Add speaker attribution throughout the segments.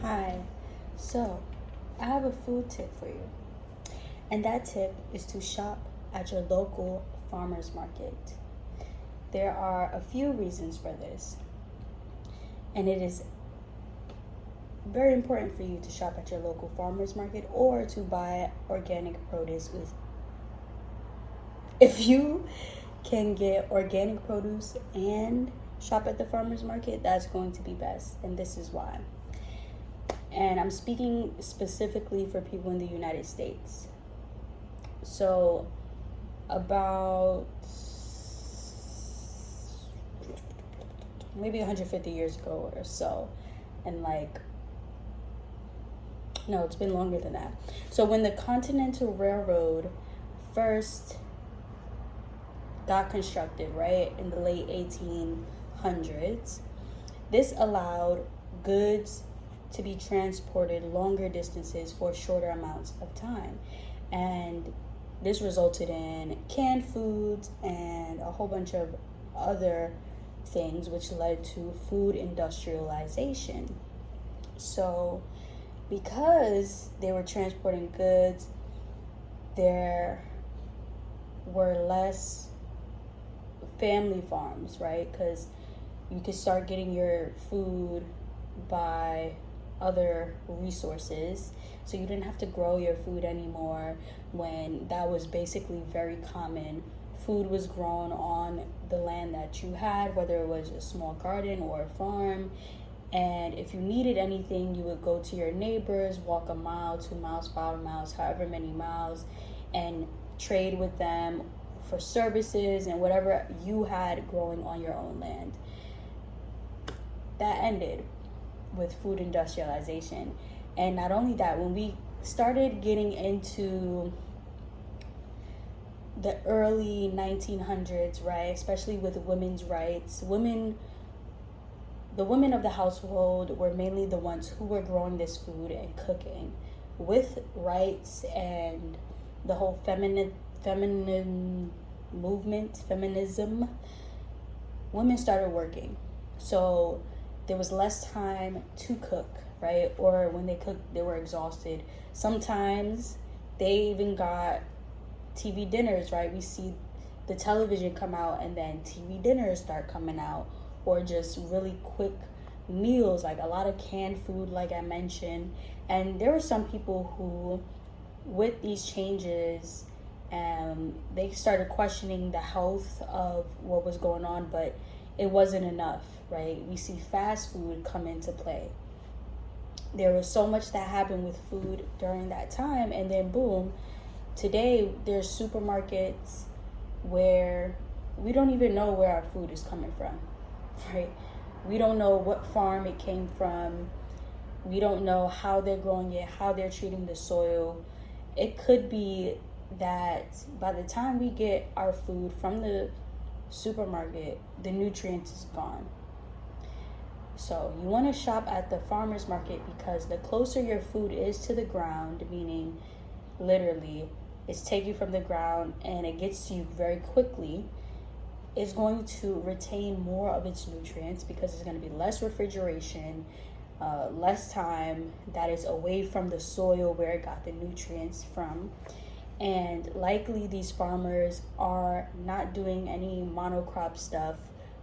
Speaker 1: Hi. So, I have a food tip for you. And that tip is to shop at your local farmers market. There are a few reasons for this. And it is very important for you to shop at your local farmers market or to buy organic produce with. If you can get organic produce and shop at the farmers market, that's going to be best. And this is why. And I'm speaking specifically for people in the United States. So, about maybe 150 years ago or so, and no, it's been longer than that. So, when the Continental Railroad first got constructed, right, in the late 1800s, this allowed goods to be transported longer distances for shorter amounts of time. And this resulted in canned foods and a whole bunch of other things, which led to food industrialization. So, because they were transporting goods, there were less family farms, right? Because you could start getting your food by other resources, so you didn't have to grow your food anymore when that was basically very common. Food was grown on the land that you had, whether it was a small garden or a farm, and if you needed anything, you would go to your neighbors, walk a mile, 2 miles, 5 miles, however many miles, and trade with them for services and whatever you had growing on your own land. That ended with food industrialization. And not only that, when we started getting into the early 1900s, right, especially with women's rights, the women of the household were mainly the ones who were growing this food and cooking. With rights and the whole feminine movement, feminism, women started working. So there was less time to cook, right? Or when they cooked, they were exhausted. Sometimes they even got TV dinners, right? We see the television come out and then TV dinners start coming out, or just really quick meals, like a lot of canned food, like I mentioned. And there were some people who, with these changes, they started questioning the health of what was going on, but it wasn't enough, right? We see fast food come into play. There was so much that happened with food during that time, and then boom, today there's supermarkets where we don't even know where our food is coming from, right? We don't know what farm it came from. We don't know how they're growing it, how they're treating the soil. It could be that by the time we get our food from the supermarket, the nutrients is gone. So you want to shop at the farmer's market because the closer your food is to the ground, meaning literally it's taken from the ground and it gets to you very quickly, is going to retain more of its nutrients because there's going to be less refrigeration, less time that is away from the soil where it got the nutrients from. And likely these farmers are not doing any monocrop stuff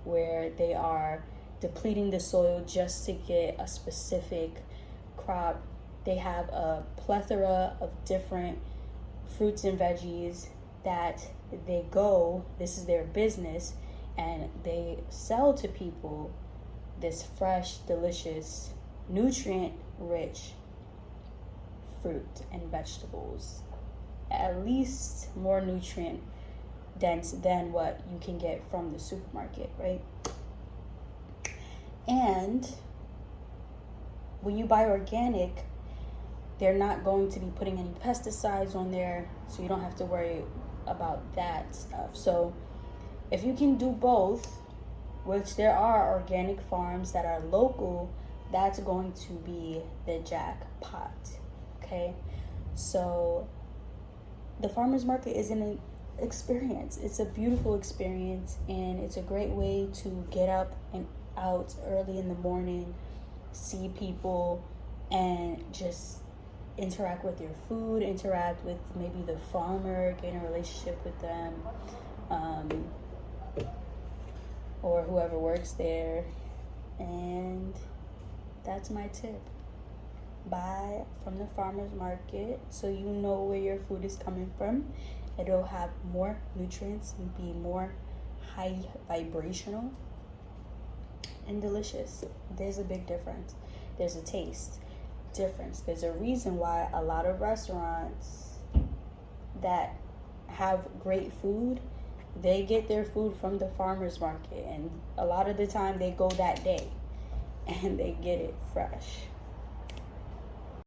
Speaker 1: where they are depleting the soil just to get a specific crop. They have a plethora of different fruits and veggies that this is their business, and they sell to people this fresh, delicious, nutrient-rich fruit and vegetables. At least more nutrient dense than what you can get from the supermarket, right? And when you buy organic, they're not going to be putting any pesticides on there, so you don't have to worry about that stuff. So if you can do both, which there are organic farms that are local, that's going to be the jackpot, okay? So the farmers market is an experience. It's a beautiful experience, and it's a great way to get up and out early in the morning, see people and just interact with your food, interact with maybe the farmer, gain a relationship with them, or whoever works there. And that's my tip. Buy from the farmer's market so you know where your food is coming from. It'll have more nutrients and be more high vibrational and delicious. There's a big difference. There's a taste difference. There's a reason why a lot of restaurants that have great food, they get their food from the farmer's market, and a lot of the time they go that day and they get it fresh.